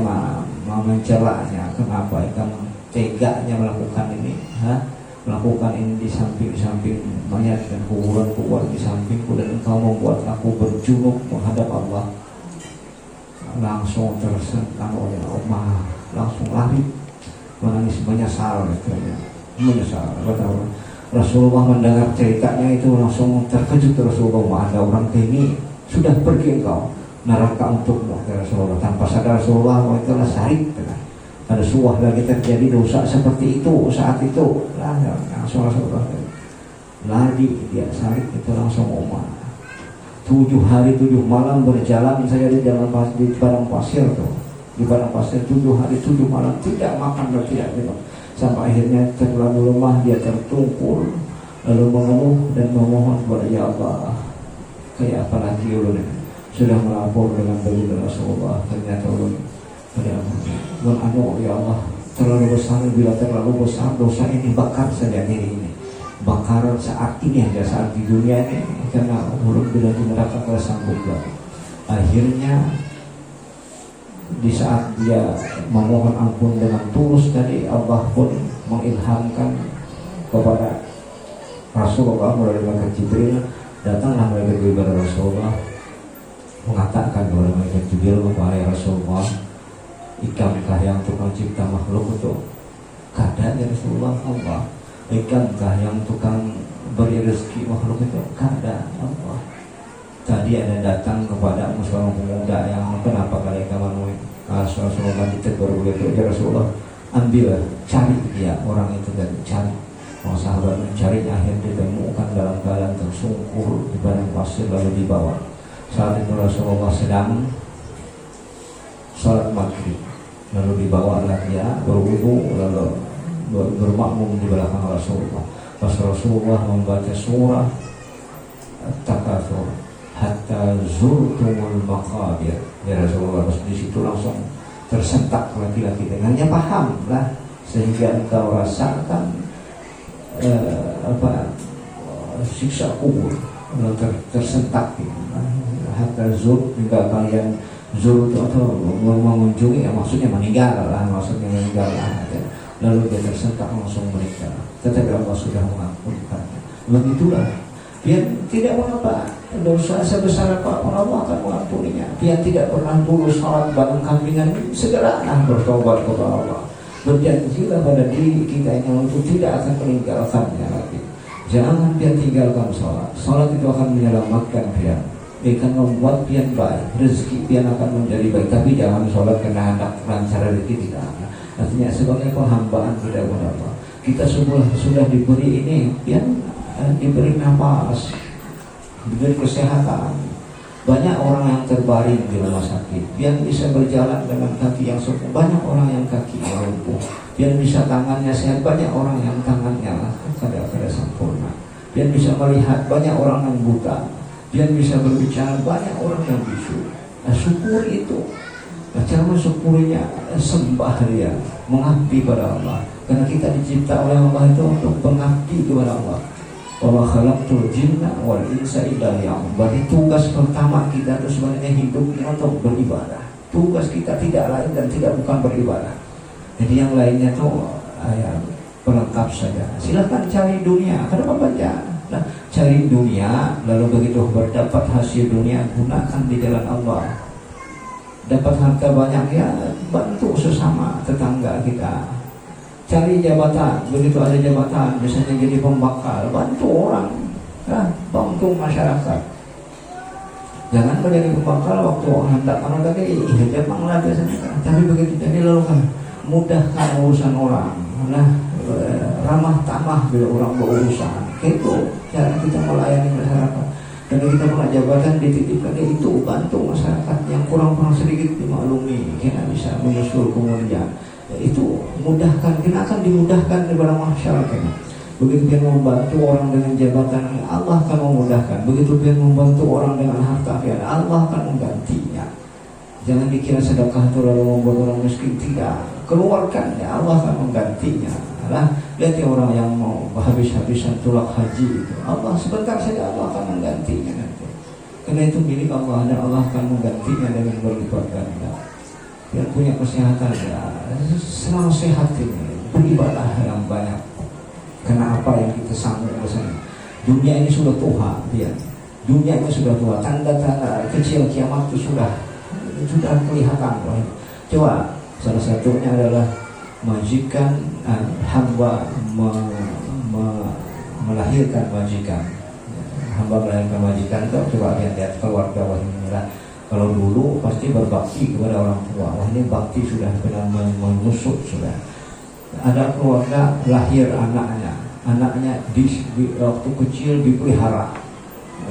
mencelanya. Kenapa kamu teganya melakukan ini? Melakukan ini di samping mayat dan kuburan di sampingku, dan engkau membuat aku berjunub menghadap Allah. Langsung tersentak oleh Umar, langsung lari menangis menyesal. Betul. Rasulullah mendengar ceritanya itu langsung terkejut. Rasulullah, ada orang kayak ini, sudah pergi engkau neraka untukmu, Rasulullah. Tanpa sadar Rasulullah bahwa itulah syahid. Ada suah lagi terjadi dosa seperti itu saat itu, langsung Rasulullah lari, dia syahid itu langsung Umar. 7 hari 7 malam berjalan saya di padang pasir tuh, di padang pasir 7 hari 7 malam tidak makan dan tidak minum, sampai akhirnya terlalu lemah, dia tertungkul lalu mengeluh dan memohon kepada ya Allah, kayak apa lagi ulun sudah melapor dengan begitu Rasulullah, ternyata ulun ya Allah, terlalu besar, bila terlalu besar dosa ini, bakar saja diri ini, bakar saat ini aja, saat di dunia ini, karena ulun bila di neraka tidak sanggup lagi. Akhirnya di saat dia memohon ampun dengan tulus tadi, Allah pun mengilhamkan kepada Rasulullah melalui malaikat Jibril. Datanglah malaikat Jibril kepada Rasulullah, mengatakan kepada malaikat Jibril kepada Rasulullah, ikamkah yang tukang cipta makhluk itu? Kada ya Rasulullah. Allah, ikamkah yang tukang beri rezeki makhluk itu? Kada Allah. Tadi ada datang kepada seorang pemuda yang kenapa kalian kamu Rasulullah ditegur begitu, ya Rasulullah, ambil cari dia orang itu dan cari. Sahabat mencarinya, akhirnya ditemukan dalam keadaan tersungkur di padang pasir lalu dibawa. Saat itu Rasulullah sedang sholat maghrib, lalu dibawalah dia berwudu lalu bermakmum di belakang Rasulullah. Pas Rasulullah membaca surah At-Takatsur hatta zurtumul maqabir, ya Rasulullah, di situ langsung tersentak laki-laki dengannya, paham lah, sehingga engkau rasakan siksa kubur, tersentak hatta zur, hingga kalian zur itu atau mengunjungi, ya, maksudnya meninggal lah, lalu dia tersentak langsung meninggal. Tetapi Allah sudah mengampunkannya. Begitulah, dia tidak mengapa dosa sebesar apapun Allah akan mengampuninya. Dia tidak pernah dulu salat bareng kambingan, segeralah bertobat kepada Allah. Berjanjilah pada diri kita yang untuk tidak akan meninggalkannya lagi. Jangan dia tinggalkan sholat. Sholat itu akan menyelamatkan dia, akan membuat dia baik, rezeki dia akan menjadi baik. Tapi jangan sholat karena anak lancar rezeki, tidak. Artinya sebagai penghambaan kita kepada Allah. Kita sudah diberi ini, dia diberi nafas, diberi kesehatan. Banyak orang yang terbaring di rumah sakit, dia bisa berjalan dengan kaki yang sempurna. Banyak orang yang kaki lumpuh, dia bisa tangannya sehat. Banyak orang yang tangannya kada sempurna, dia bisa melihat. Banyak orang yang buta, dia bisa berbicara. Banyak orang yang bisu. Nah, syukur itu, cara mensyukurinya, sembah dia, mengabdi pada Allah. Karena kita dicipta oleh Allah itu untuk mengabdi kepada Allah. Wa khalaqtul jinna wal insa illa liya'budun. Berarti tugas pertama kita itu sebenarnya hidup untuk beribadah. Tugas kita tidak lain dan tidak bukan beribadah. Jadi yang lainnya itu pelengkap saja. Silakan cari dunia, kenapa baca? Nah, cari dunia, lalu begitu berdapat hasil dunia, gunakan di jalan Allah. Dapat harta banyak, ya bantu sesama tetangga kita. Cari jabatan, begitu ada jabatan, misalnya jadi pembakar, bantu orang, bantu masyarakat. Jangan menjadi pembakar waktu hendak orang lagi, jangan lagi. Tapi begitu jadi lalu kan mudahkan urusan orang, ramah tamah bila orang berurusan. Itu cara kita melayani masyarakat. Dan kita punya jabatan dititipkan itu bantu masyarakat yang kurang sedikit dimaklumi, kita bisa menyusul kemudian. Itu mudahkan, kita akan dimudahkan kepada masyarakat. Begitu dia membantu orang dengan jabatan, Allah akan memudahkan. Begitu dia membantu orang dengan harta, Allah akan menggantinya. Jangan dikira sedekah itu lalu membuat orang miskin, tidak. Keluarkan, ya Allah akan menggantinya. Lihat ya orang yang mau habis-habisan tulak haji itu, Allah sebentar saja Allah akan menggantinya nanti. Karena itu milik Allah dan Allah akan menggantinya dengan berlipat ganda. Yang punya kesehatan ya selalu sehat ini, beribadah yang banyak. Karena apa yang kita sanggup misalnya, dunia ini sudah tua, ya. Dunia ini sudah tua, tanda-tanda kecil kiamat itu sudah kelihatan. Coba salah satunya adalah majikan hamba melahirkan majikan. Hamba melahirkan majikan itu coba lihat keluarga wahai inilah. Kalau dulu pasti berbakti kepada orang tua. Wah ini bakti sudah benar menusuk sudah. Ada keluarga lahir anaknya di waktu kecil dipelihara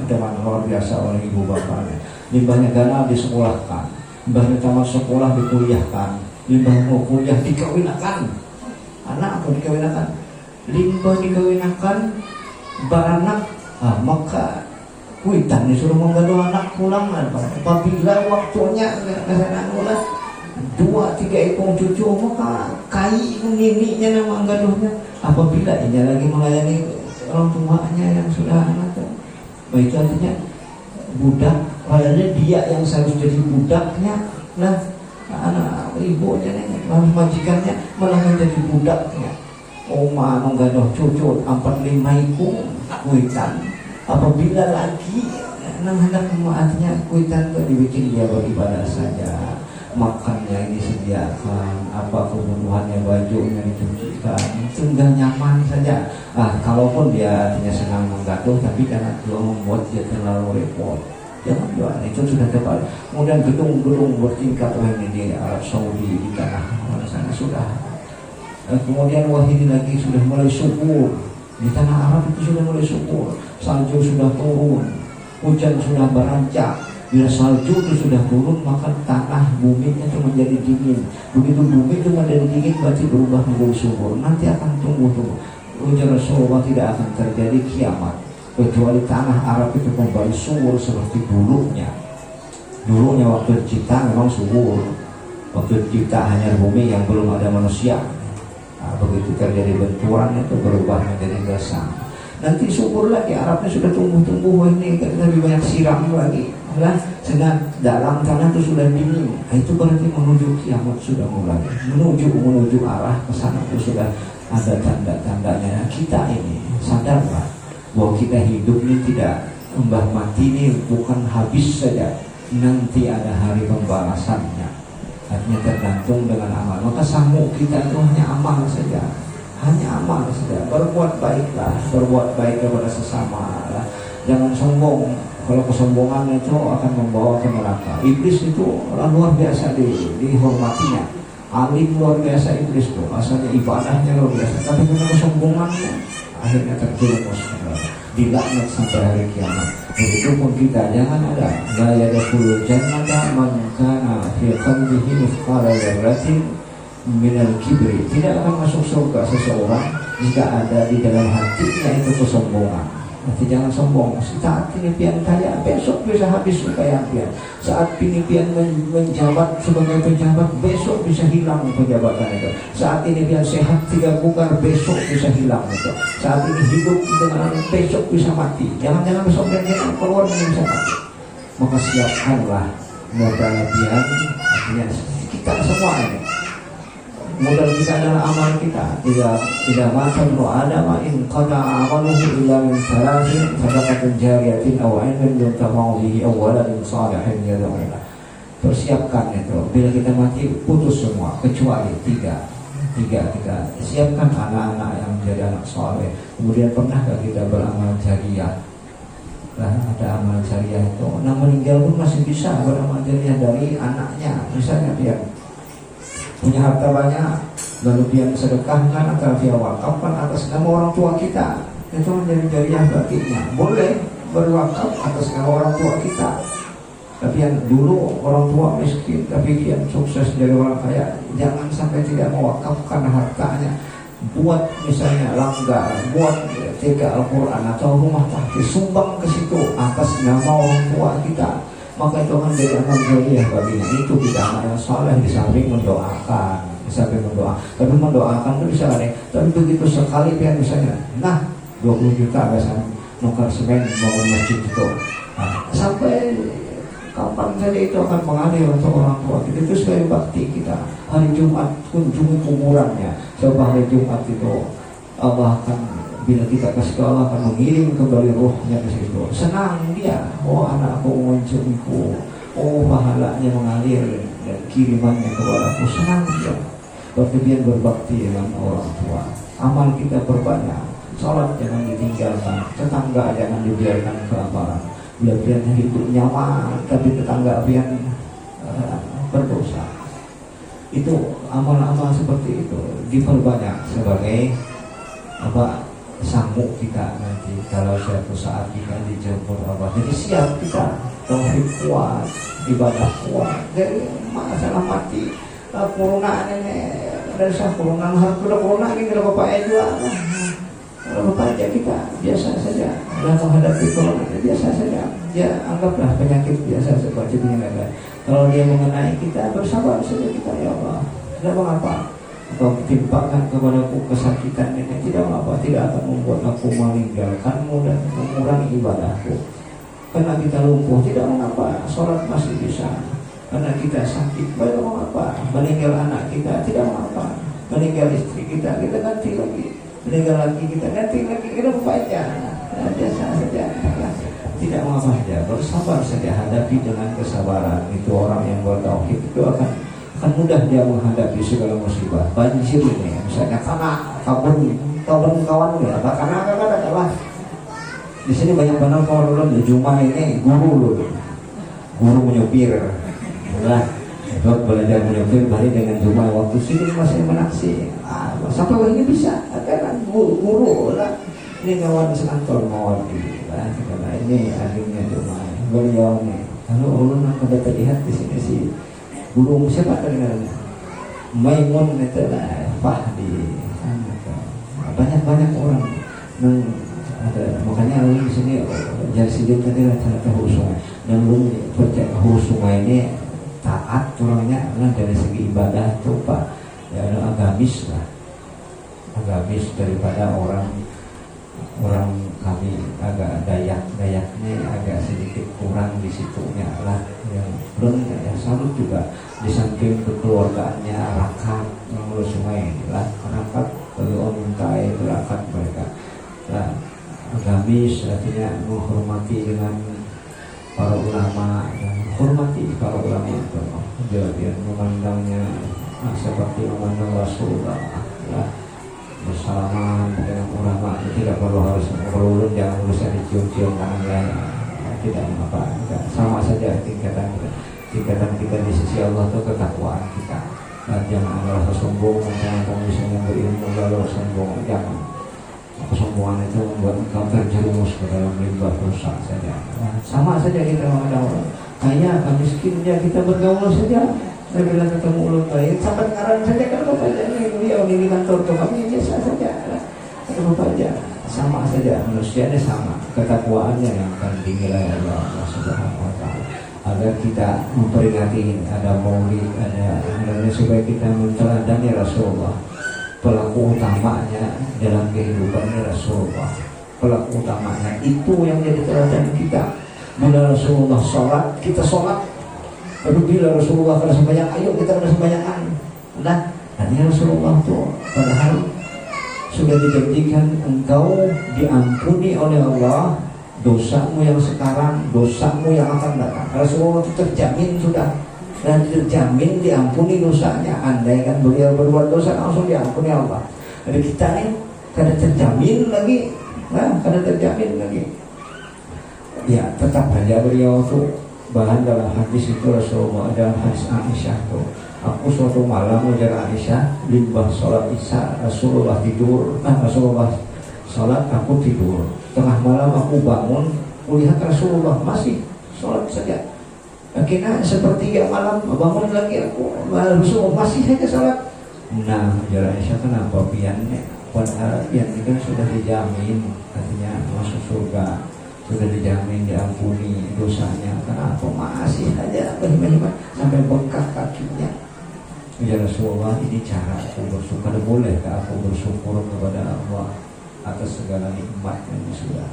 dengan luar biasa oleh ibu bapaknya. Limbahnya ganas disekolahkan, limbahnya tamat sekolah dikuliahkan, limbah mau kuliah dikawinakan. Anak atau dikawinakan, limbah dikawinakan, beranak, maka kuitan disuruh menggaduh anak pulang. Apabila waktunya anak 2-3 ekor cucu, maka kai nininya nama gaduhnya. Apabila ia lagi melayani orang tuanya yang sudah anak, baik artinya budak, padahal dia yang seharusnya jadi budaknya, nah anak ibunya majikannya malah menjadi budaknya. Oma menggaduh cucu 4-5 ekor kuitan. Apabila lagi hendak artinya kuitan itu dibikin dia beribadah saja, makannya ini sediakan, apa kebutuhannya bajunya dicucikan, tinggal nyaman saja. Kalaupun dia artinya senang menggaduh, tapi jangan juga membuat dia terlalu repot. Jangan juga, itu sudah tepat. Kemudian gedung-gedung bertingkat ini di Arab Saudi, di tanah mana sana sudah. Kemudian wahidi lagi sudah mulai subur. Di tanah Arab itu sudah mulai subur, salju sudah turun, hujan sudah berancak. Bila salju itu sudah turun, maka tanah buminya itu menjadi dingin. Begitu bumi itu menjadi dingin, berarti berubah menjadi subur. Nanti akan tumbuh. Ujar Rasulullah, tidak akan terjadi kiamat kecuali tanah Arab itu kembali subur seperti dulunya. Dulunya waktu dicipta memang subur. Waktu dicipta hanya bumi yang belum ada manusia. Begitu terjadi benturan itu berubah menjadi gersang. Nanti subur lagi, Arabnya sudah tumbuh-tumbuh, ini lebih banyak siram lagi. Sedang dalam tanah itu sudah dingin. Itu berarti menuju kiamat sudah mulai. Menuju arah ke sana itu sudah ada tanda-tandanya. Kita ini sadarlah bahwa kita hidup ini tidak, mati ini bukan habis saja. Nanti ada hari pembalasannya. Artinya tergantung dengan amal. Maka sanggup kita itu hanya amal saja. Berbuat baiklah, berbuat baik kepada sesama lah. Jangan sombong. Kalau kesombongan itu akan membawa ke neraka. Iblis itu luar biasa dihormatinya. Alim luar biasa iblis itu. Asalnya ibadahnya luar biasa. Tapi karena kesombongannya akhirnya terjerumus dilaknat sampai hari kiamat. Begitupun kita, jangan ada la yadkhulul jannata man kana fi qalbihi mithqala dzarratin minal kibri. Tidak akan masuk surga seseorang jika ada di dalam hatinya itu kesombongan. Nanti jangan sombong. Saat ini pian kaya, besok bisa habis kekayaan pian. Saat ini pian menjabat sebagai pejabat, besok bisa hilang penjabatan itu. Saat ini pian sehat 3 bulan, besok bisa hilang itu. Saat ini hidup dengan besok bisa mati. Jangan sombong, jangan keluar bisa mati. Maka siapkanlah modal pian, artinya kita semua ini. Modal kita adalah amal kita. Tidak makan Adam in qada amaluhu illa min salasin sadaqatin jariyatin aw ilmin yuntafa'u bihi aw waladin salihin yad'u lahu. Persiapkan itu. Bila kita mati putus semua kecuali tiga. Siapkan anak-anak yang menjadi anak saleh. Kemudian pernahkah kita beramal jariah? Ada amal jariah itu. Nah meninggal pun masih bisa beramal jariah dari anaknya. Misalnya dia punya harta banyak, lalu dia sedekahkan atau dia wakafkan atas nama orang tua kita, itu menjadi jariah baginya. Boleh berwakaf atas nama orang tua kita. Tapi yang dulu orang tua miskin, tapi dia sukses jadi orang kaya, jangan sampai tidak mewakafkan hartanya buat misalnya langgar, buat tiga Al-Quran atau rumah tahfiz, sumbang ke situ atas nama orang tua kita. Maka itu akan jadi amal jariah baginya. Itu kita amal yang saleh, di samping mendoakan, tapi mendoakan itu bisa aneh. Tapi begitu sekali dia misalnya, 20 juta biasanya nukar semen bangun masjid itu, sampai kapan saja itu akan mengalir untuk orang tua kita. Itu sebagai bakti kita. Hari Jumat kunjungi kuburannya. Sebab hari Jumat itu Allah akan, bila kita ke sekolah, akan mengirim kembali rohnya ke situ. Senang dia, oh anakku mengunjungiku, oh pahalanya mengalir dan kirimannya kepadaku. Senang dia. Berkebian berbakti dengan orang tua. Amal kita berbanyak. Salat jangan ditinggalkan, tetangga jangan dibiarkan kelaparan. Bila biarnya hidup nyaman, tapi tetangga biar berdosa. Itu amal-amal seperti itu diperbanyak sebagai sanggup kita nanti kalau suatu saat kita dijemput Allah. Jadi siap kita, tauhid kuat, ibadah kuat. Jadi masalah mati corona ini ada sah corona, harus corona ini kalau bapak juga. Kalau bapak kita biasa saja dalam menghadapi corona, biasa saja. Ya anggaplah penyakit biasa seperti penyakit. Kalau dia mengenai kita, bersabar saja kita, ya Allah. Tidak mengapa. Kau timpakan kepadaku kesakitan ini, tidak mengapa, tidak akan membuat aku meninggalkanmu dan mengurangi ibadahku. Karena kita lumpuh, tidak mengapa, sholat masih bisa. Karena kita sakit, tidak mengapa. Meninggal anak kita, tidak mengapa. Meninggal istri kita ganti lagi. Meninggal lagi kita ganti lagi. Kita membaca, biasa saja. Tidak mengapa saja, bersabar saja, hadapi dengan kesabaran. Itu orang yang bertauhid itu akan mudah dia menghadapi segala musibah. Banjir ini, misalnya karena kawan ya, karena kalah. Di sini banyak banget kawan di Juma ini guru menyupir, lah, belajar menyupir balik dengan Juma waktu sini masih menaksi. Sampai ini bisa, karena guru lah. Ini kawan sekantor mawar lah, karena ini adiknya Juma, beliau nih. Lalu ulun ada terlihat di sini sih. Guru siapa terdengarnya? Maimun itu lah, Fahdi. Banyak orang. Ada, makanya lu di sini jadi sidik tadi rata-rata hulu sungai. Dan lu percaya hulu sungai ini taat orangnya, dari segi ibadah tuh Pak, ya agamis lah, agamis daripada orang kami agak dayaknya agak sedikit kurang di situnya lah. Yang belum ya salut juga di samping kekeluargaannya rakat menurut sungai lah, rakat mentai rakat mereka lah, agamis artinya menghormati dengan para ulama, hormati para ulama itu, jadi memandangnya seperti memandang Rasulullah lah, bersalaman dengan ulama. Tidak perlu harus berulun, jangan usah dicium-cium tangannya, tidak apa, sama saja tingkatan kita di sisi Allah itu ketakwaan kita. Jangan merasa sombong, jangan misalnya berilmu lalu sombong, jangan. Kesombongan itu membuat engkau terjerumus ke dalam limbah dosa saja. Sama saja kita memandang orang kaya, miskin, ya kita bergaul saja. Saya bilang ketemu ulun baik, sampai sekarang saja kan bapak aja nih, beliau di kantor tuh kami biasa saja. Kata bapak aja, sama saja, manusianya sama, ketakwaannya yang akan dinilai Allah Subhanahu Wa Taala. Agar kita memperingati ada maulid, ada supaya kita menteladani Rasulullah, pelaku utamanya dalam kehidupannya Rasulullah. Pelaku utamanya itu yang jadi teladan kita. Bila Rasulullah sholat, kita sholat. Tapi bila Rasulullah kalau sembahyang, ayo kita kena sembahyangan. Nah, hanya Rasulullah itu padahal sudah dijanjikan engkau diampuni oleh Allah dosamu yang sekarang, dosamu yang akan datang. Rasulullah itu terjamin sudah, dan terjamin diampuni dosanya. Andai kan beliau berbuat dosa langsung diampuni Allah. Jadi kita nih kada terjamin lagi, kada terjamin lagi. Ya tetap aja beliau tuh bahan dalam hadis itu Rasulullah, dalam hadis Aisyah tuh, aku suatu malam mengejar Aisyah limbah sholat isya, Rasulullah tidur, Rasulullah sholat, aku tidur. Tengah malam aku bangun, melihat Rasulullah masih sholat saja. Akhirnya sepertiga malam bangun lagi aku, Rasulullah masih saja sholat. Nah, mengejar Aisyah kenapa piannya? Padahal pian ini kan sudah dijamin, artinya masuk surga, sudah dijamin diampuni dosanya. Kenapa masih aja berhemat sampai bengkak kakinya? Ya Rasulullah, ini cara aku bersyukur. Boleh aku bersyukur kepada Allah atas segala nikmat yang sudah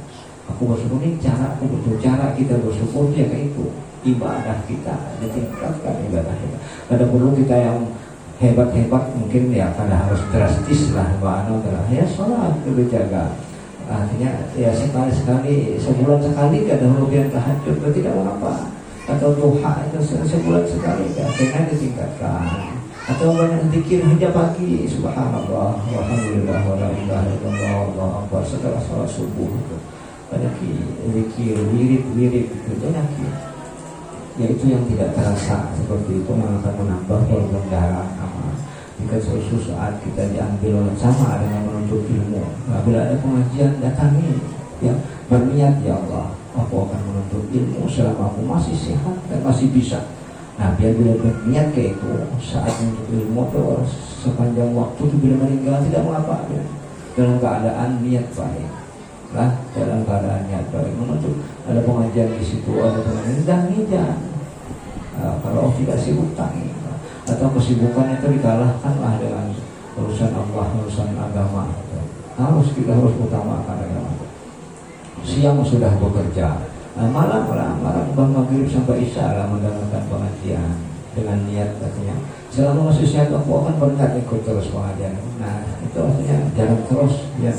aku bersyukur? Ini cara aku, betul cara kita bersyukur ya kayak itu. ibadah kita, ditingkatkan ibadah kita. Kada perlu kita yang hebat-hebat, mungkin ya kada harus drastis lah, ya sholat perlu jaga. Artinya ya sekali-sekali, sebulan sekali kada rupiah tahajud, berarti tidak apa, atau duha itu sebulan sekali, dengan ditingkatkan. Atau banyak zikir hanya pagi, subhanallah, walhamdulillah, wala ilaha illallah, wallahu akbar, setelah sholat subuh itu banyak zikir, wirid itu banyak. Yaitu yang tidak terasa seperti itu yang akan menambah perbedaan amal. Jika suatu saat kita diambil sama dengan menuntut ilmu, bila ada pengajian datangi, ya berniat, ya Allah, aku akan menuntut ilmu selama aku masih sehat dan masih bisa. Nah, biar bila berniat kayak itu saat menuntut ilmu atau sepanjang waktu itu bila meninggal tidak mengapa, ya. Dalam keadaan niat baik, lah dalam keadaan niat baik menuntut. Ada pengajian di situ, ada pengajian jangan. Kalau tidak sibuk tangi, atau kesibukan itu dikalahkanlah dengan urusan Allah, urusan agama. Kita harus utamakan agama. Siang sudah bekerja, malam bang maghrib sampai isya lah mendengarkan pengajian dengan niat katanya selama masih sehat aku akan berniat ikut terus pengajian. Nah itu artinya jangan terus ya.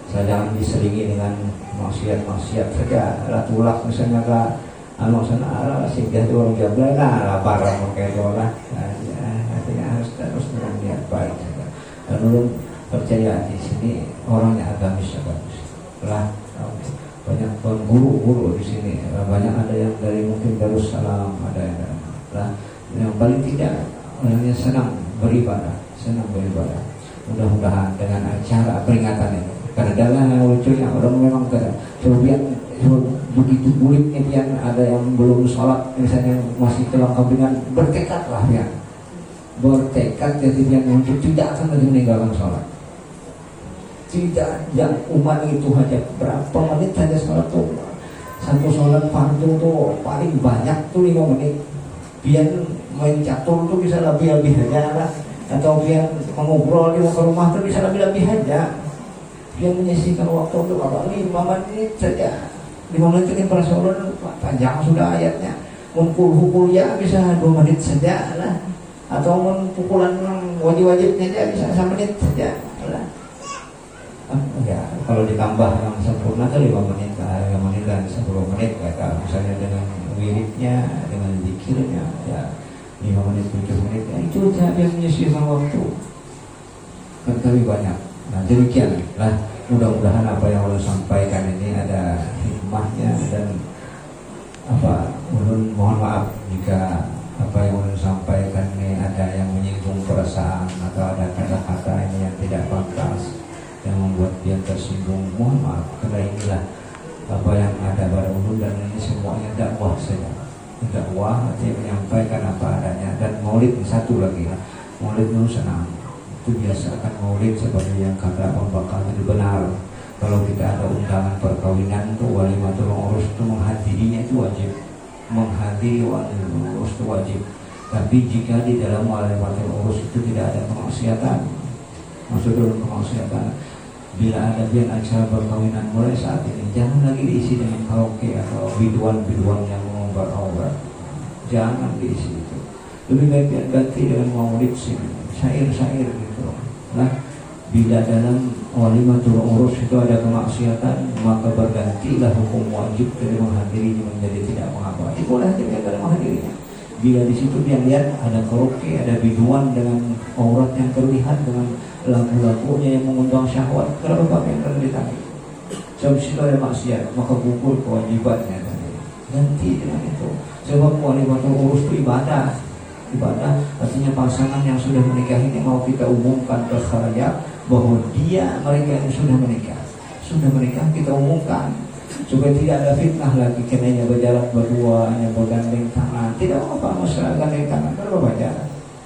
Saya jangan diselingi dengan maksiat saja. Tulak misalnya lah, sana sehingga itu orang jabla, barang pakai dolar. Artinya harus terus dengan niat baik. Dan belum percaya di sini orangnya agamis bagus. Lah banyak guru di sini. Banyak ada yang dari mungkin Darussalam, ada yang paling tidak orangnya senang beribadah. Mudah-mudahan dengan acara peringatan ini. Karena dalam lucunya orang memang kelebihan begitu bulitnya dia ada yang belum sholat misalnya masih dalam kabinan bertekad jadi dia untuk tidak akan lagi meninggalkan sholat. Tidak, yang umat itu hanya berapa menit saja sholat tuh. Satu sholat fardu tuh paling banyak tuh 5 menit. Biar main catur tuh bisa lebih aja lah. Atau biar mengobrol di rumah tuh bisa lebih aja. Dia menyisihkan waktu untuk apa? 5 menit saja. 5 menit ini para sholat panjang sudah ayatnya. Mempukul ya bisa 2 menit saja lah. Atau mempukulan wajib-wajibnya aja bisa 1 menit saja lah. Ya kalau ditambah yang sempurna ke 5 menit, 5 menit dan 10 menit kata misalnya dengan wiridnya, dengan zikirnya ya 5 menit 7 menit ya, itu saja yang menyisihkan waktu. Kan lebih banyak. Nah demikian lah, mudah-mudahan apa yang Allah sampaikan ini ada hikmahnya dan ulun mohon maaf jika apa yang ulun sampaikan ini ada yang menyinggung perasaan atau ada kata-kata ini yang tidak pantas yang membuat dia tersinggung, mohon maaf. Karena inilah apa yang ada pada ulun dan ini semuanya dakwah saja. Dakwah artinya menyampaikan apa adanya. Dan maulid satu lagi ya, maulid dulu senang. Itu biasakan maulid seperti yang kata pembakar itu benar. Kalau kita ada undangan perkawinan itu walimatul urus itu menghadirinya itu wajib. Menghadiri walimatul urus itu wajib. Tapi jika di dalam walimatul urus itu tidak ada kemaksiatan, maksudnya kemaksiatan, bila ada biar acara perkawinan mulai saat ini jangan lagi diisi dengan karaoke atau biduan-biduan yang mengumbar aurat. Jangan diisi itu. Lebih baik biar ganti dengan maulid syair-syair gitu. Nah, bila dalam walimatul urus itu ada kemaksiatan, maka bergantilah hukum wajib dari menghadirinya menjadi tidak mengapa. Boleh tidak dalam menghadirinya. Bila di situ dia lihat ada karaoke, ada biduan dengan aurat yang terlihat, dengan lagu-lagunya yang mengundang syahwat, kenapa Bapak yang akan ditagih? Sebab situ ada maksiat, maka gugur kewajibannya tadi. Ganti dengan itu. Sebab walimatul urus itu ibadah. Ibadah artinya pasangan yang sudah menikah ini mau kita umumkan ke khalayak bahwa mereka yang sudah menikah kita umumkan supaya tidak ada fitnah lagi, kenanya berjalan berdua, hanya bergandeng tangan, tidak apa-apa masalah gandeng tangan, kalau baca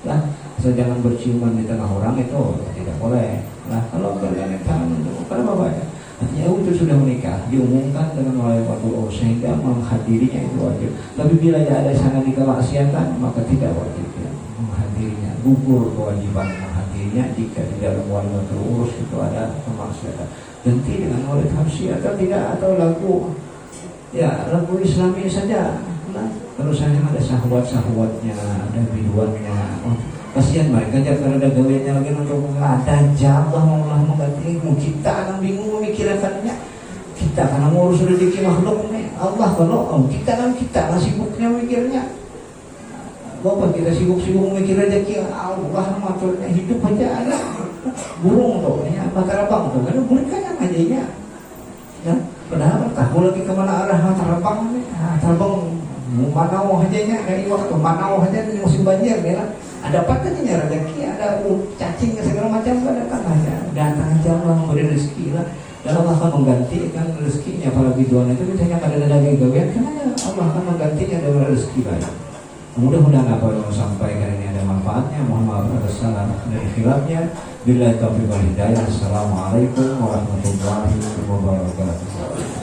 lah, jangan berciuman di tengah orang itu tidak boleh lah. Kalau bergandeng tangan itu kalau baca artinya itu sudah menikah, diumumkan dengan walimatul urus sehingga menghadirinya itu wajib. Tapi bila ada sangat kemaksiatan maka tidak wajib ya, menghadirinya, gugur kewajiban menghadirinya jika di dalam walimatul urus itu ada kemaksiatan. Ganti dengan maulid habsyi atau tidak, atau lagu Islami saja Nah, kalau saya ada syahwat-syahwatnya, ada biduannya, oh, kasihan mereka jangan ada gawennya lagi untuk ada jabah Allah mengganti kita akan bingung memikirkannya. Kita karena ngurus rezeki makhluk ini Allah kalau kita sibuknya mikirnya. Bapak kita sibuk-sibuk mikir rezeki Allah maturnya hidup aja ada burung tuh ya terbang tuh kan mereka yang ajanya ya padahal tahu lagi kemana arah terbang nih terbang manau hajanya dari waktu manau aja di musim banjir ya ada apa katanya rezeki ada cacing segala macam datang aja memberi rezeki lah dan Allah akan menggantikan rezekinya para biduan itu misalnya pada daging gawean karena Allah akan menggantinya dengan rezeki baik. Mudah-mudahan apa yang saya sampaikan ini ada manfaatnya. Mohon maaf atas salah dan khilafnya. Billahi taufiq wal hidayah. Assalamualaikum warahmatullahi wabarakatuh.